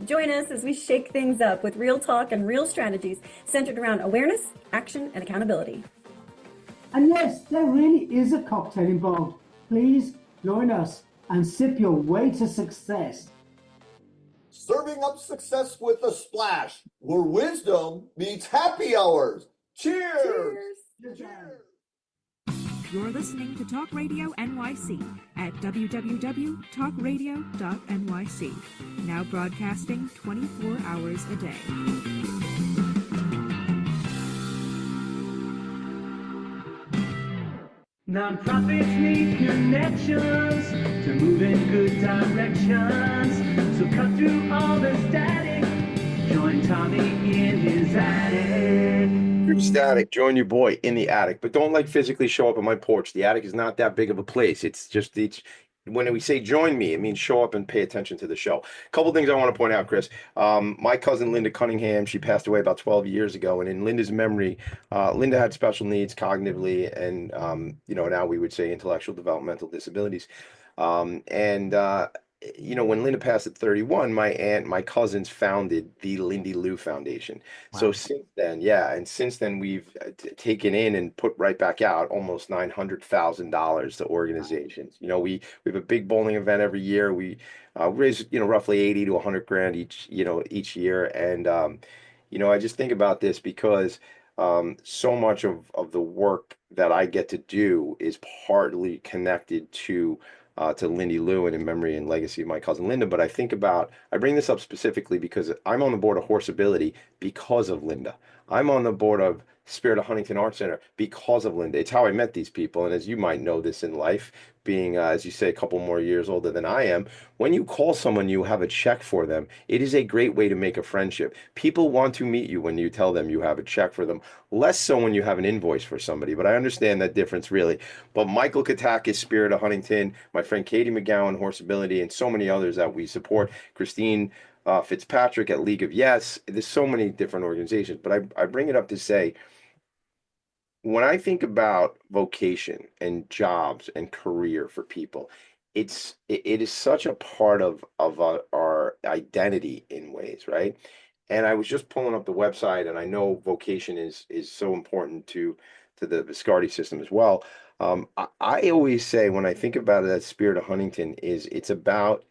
Join us as we shake things up with real talk and real strategies centered around awareness, action, and accountability. And yes, there really is a cocktail involved. Please join us and sip your way to success. Serving up success with a splash, where wisdom meets happy hours. Cheers! Cheers! You're listening to Talk Radio NYC at www.talkradio.nyc. Now broadcasting 24 hours a day. Nonprofits need connections to move in good directions. So cut through all the static. Join Tommy in his attic. Through static, join your boy in the attic, but don't physically show up on my porch. The attic is not that big of a place. It's just when we say join me, it means show up and pay attention to the show. A couple things I want to point out, Chris. My cousin Linda Cunningham, she passed away about 12 years ago, and in Linda's memory, Linda had special needs cognitively and now we would say intellectual developmental disabilities. When Linda passed at 31, my cousins founded the Lindy Lou Foundation. Wow. So since then, we've taken in and put right back out almost $900,000 to organizations. We have a big bowling event every year. We raise roughly 80 to 100 grand each year, and I just think about this because so much of the work that I get to do is partly connected to Lindy Lou and in memory and legacy of my cousin Linda. But I bring this up specifically because I'm on the board of Horseability because of Linda. I'm on the board of Spirit of Huntington Art Center because of Linda. It's how I met these people. And as you might know this in life, being, as you say, a couple more years older than I am, when you call someone, you have a check for them. It is a great way to make a friendship. People want to meet you when you tell them you have a check for them, less so when you have an invoice for somebody. But I understand that difference really. But Michael Katakis, Spirit of Huntington, my friend Katie McGowan, Horseability, and so many others that we support, Christine Fitzpatrick at League of Yes. There's so many different organizations. But I bring it up to say, when I think about vocation and jobs and career for people, it is such a part of our identity in ways, right? And I was just pulling up the website, and I know vocation is so important to the Viscardi system as well. I always say when I think about it, that spirit of Huntington is it's about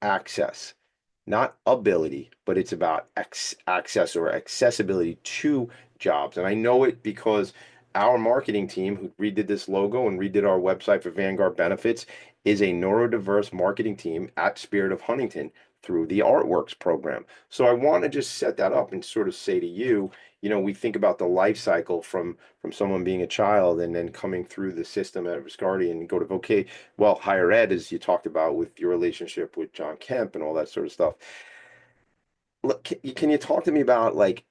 access, not ability, but it's about access or accessibility to jobs. And I know it because our marketing team, who redid this logo and redid our website for Vanguard Benefits, is a neurodiverse marketing team at Spirit of Huntington through the Artworks program. So I want to just set that up and sort of say to you, we think about the life cycle from someone being a child and then coming through the system at Viscardi and go to higher ed, as you talked about with your relationship with John Kemp and all that sort of stuff. Look, can you talk to me about, like,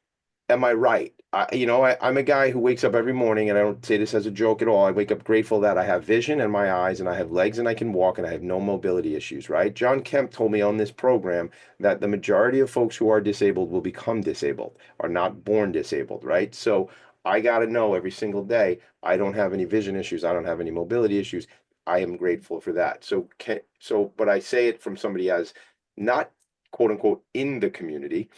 am I right? I'm a guy who wakes up every morning, and I don't say this as a joke at all. I wake up grateful that I have vision in my eyes and I have legs and I can walk and I have no mobility issues, right? John Kemp told me on this program that the majority of folks who are disabled will become disabled, are not born disabled, right? So I got to know every single day, I don't have any vision issues. I don't have any mobility issues. I am grateful for that. But I say it from somebody as not quote unquote in the community.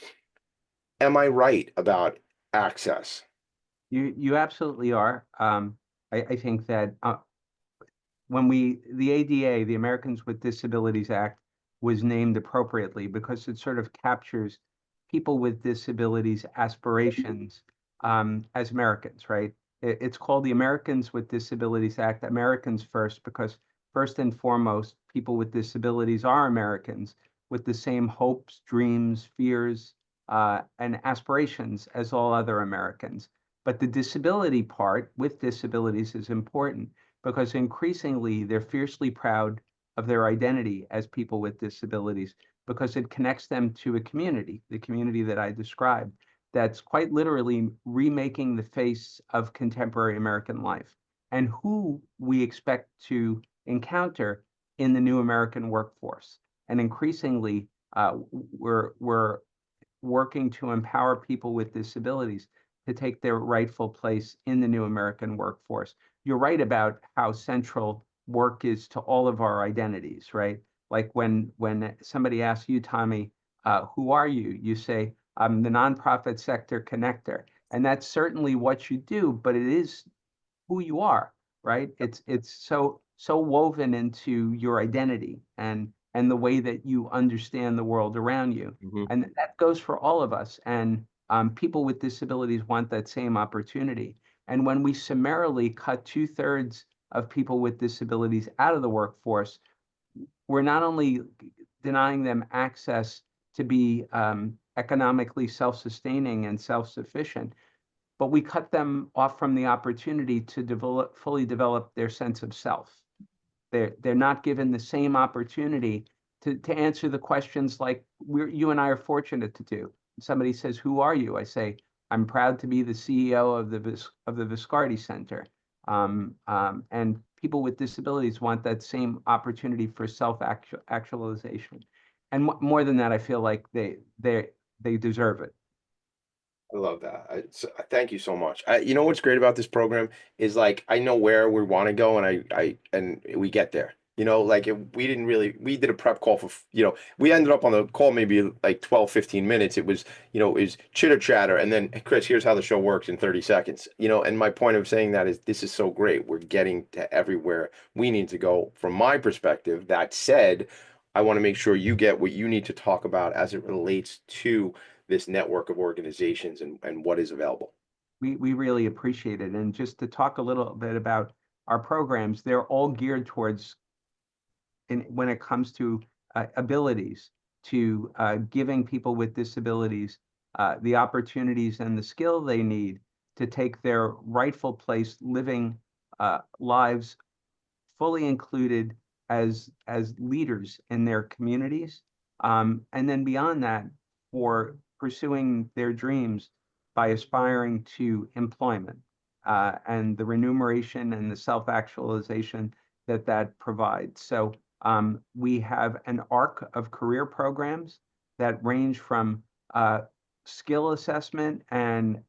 Am I right about access? You absolutely are. I think that when the ADA, the Americans with Disabilities Act, was named appropriately because it sort of captures people with disabilities aspirations as Americans, right? It's called the Americans with Disabilities Act, Americans first, because first and foremost, people with disabilities are Americans with the same hopes, dreams, fears, and aspirations as all other Americans. But the disability part with disabilities is important because increasingly they're fiercely proud of their identity as people with disabilities because it connects them to a community, the community that I described, that's quite literally remaking the face of contemporary American life and who we expect to encounter in the new American workforce. And increasingly, we're working to empower people with disabilities to take their rightful place in the new American workforce. You're right about how central work is to all of our identities, right? Like when somebody asks you, Tommy, who are you? You say, I'm the nonprofit sector connector. And that's certainly what you do, but it is who you are, right? It's so woven into your identity and the way that you understand the world around you. And that goes for all of us. And people with disabilities want that same opportunity. And when we summarily cut 2/3 of people with disabilities out of the workforce, we're not only denying them access to be economically self-sustaining and self-sufficient, but we cut them off from the opportunity to fully develop their sense of self. They're not given the same opportunity to answer the questions like you and I are fortunate to do. Somebody says, "Who are you?" I say, "I'm proud to be the CEO of the Viscardi Center." And people with disabilities want that same opportunity for self-actualization. And more than that, I feel like they deserve it. I love that. Thank you so much. You know what's great about this program is, like, I know where we want to go, and we get there. Like, we did a prep call for, we ended up on the call maybe like 12, 15 minutes. It was, is chitter chatter. And then, Chris, here's how the show works in 30 seconds. And my point of saying that is this is so great. We're getting to everywhere we need to go from my perspective. That said, I want to make sure you get what you need to talk about as it relates to this network of organizations and what is available. We really appreciate it. And just to talk a little bit about our programs, they're all geared towards, when it comes to abilities, to giving people with disabilities the opportunities and the skill they need to take their rightful place living lives fully included as leaders in their communities. And then beyond that, for pursuing their dreams by aspiring to employment and the remuneration and the self-actualization that provides. So we have an arc of career programs that range from skill assessment and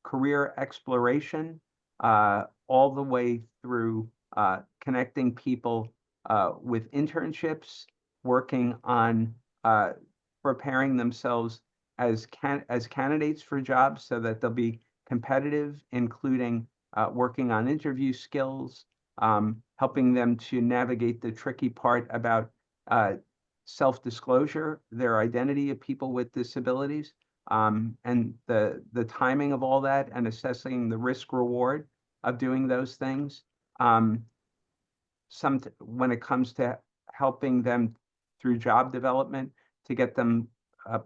career exploration all the way through connecting people with internships, working on preparing themselves as candidates for jobs so that they'll be competitive, including working on interview skills, helping them to navigate the tricky part about self-disclosure, their identity of people with disabilities, and the timing of all that, and assessing the risk reward of doing those things. When it comes to helping them through job development to get them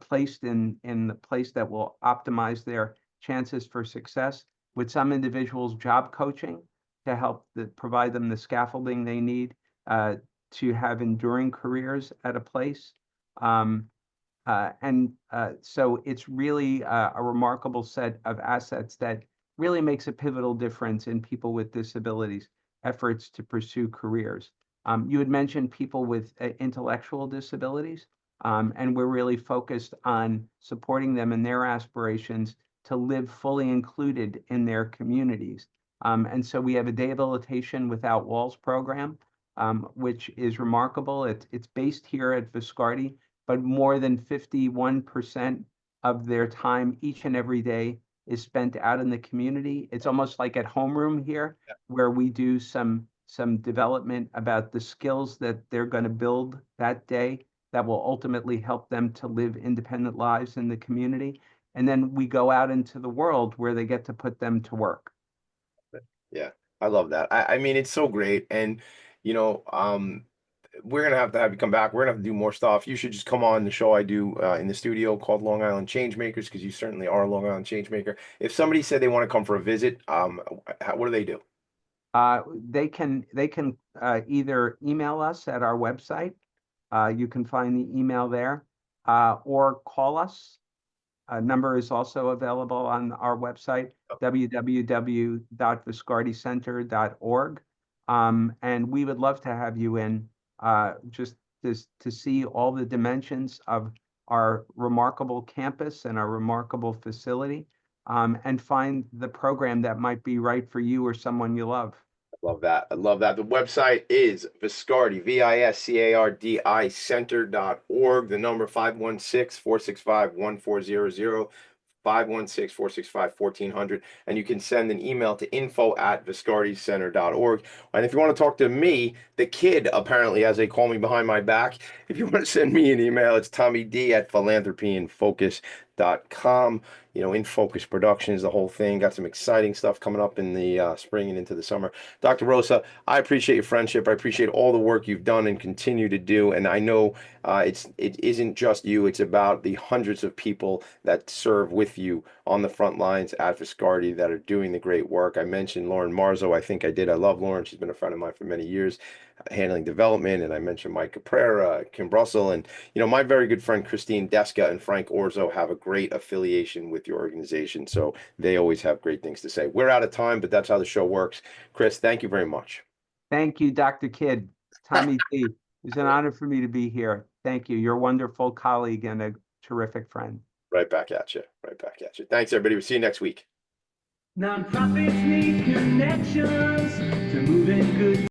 placed in the place that will optimize their chances for success. With some individuals, job coaching to help provide them the scaffolding they need to have enduring careers at a place. So it's really a remarkable set of assets that really makes a pivotal difference in people with disabilities' efforts to pursue careers. You had mentioned people with intellectual disabilities, and we're really focused on supporting them in their aspirations to live fully included in their communities. And so we have a Rehabilitation Without Walls program, which is remarkable. It's based here at Viscardi, but more than 51% of their time each and every day is spent out in the community. It's almost like at homeroom here, where we do some development about the skills that they're going to build that day that will ultimately help them to live independent lives in the community. And then we go out into the world where they get to put them to work. Yeah, I love that. I mean, it's so great. And, you know, we're going to have you come back. We're going to have to do more stuff. You should just come on the show I do in the studio called Long Island Changemakers, because you certainly are a Long Island Changemaker. If somebody said they want to come for a visit, what do they do? They can either email us at our website. You can find the email there, or call us. A number is also available on our website, www.viscardycenter.org. And we would love to have you in just to see all the dimensions of our remarkable campus and our remarkable facility, and find the program that might be right for you or someone you love. Love that. I love that. The website is Viscardi, Viscardi center.org. The number 516-465-1400, 516-465-1400. And you can send an email to info@viscardycenter.org. And if you want to talk to me, the kid, apparently, as they call me behind my back, if you want to send me an email, it's TommyD@philanthropyandfocus.com. You know, In Focus Productions, the whole thing. Got some exciting stuff coming up in the spring and into the summer. Dr. Rosa, I appreciate your friendship. I appreciate all the work you've done and continue to do. And I know it isn't just you. It's about the hundreds of people that serve with you on the front lines at Viscardi that are doing the great work. I mentioned Lauren Marzo. I think I did. I love Lauren. She's been a friend of mine for many years, handling development. And I mentioned Mike Caprera, Kim Brussel, and, you know, my very good friend Christine Deska and Frank Orzo have a great affiliation with your organization. So they always have great things to say. We're out of time, but that's how the show works. Chris, thank you very much. Thank you, Dr. Kidd. Tommy D. It's an honor for me to be here. Thank you. You're a wonderful colleague and a terrific friend. Right back at you. Right back at you. Thanks, everybody. We'll see you next week. Nonprofits need connections to move in good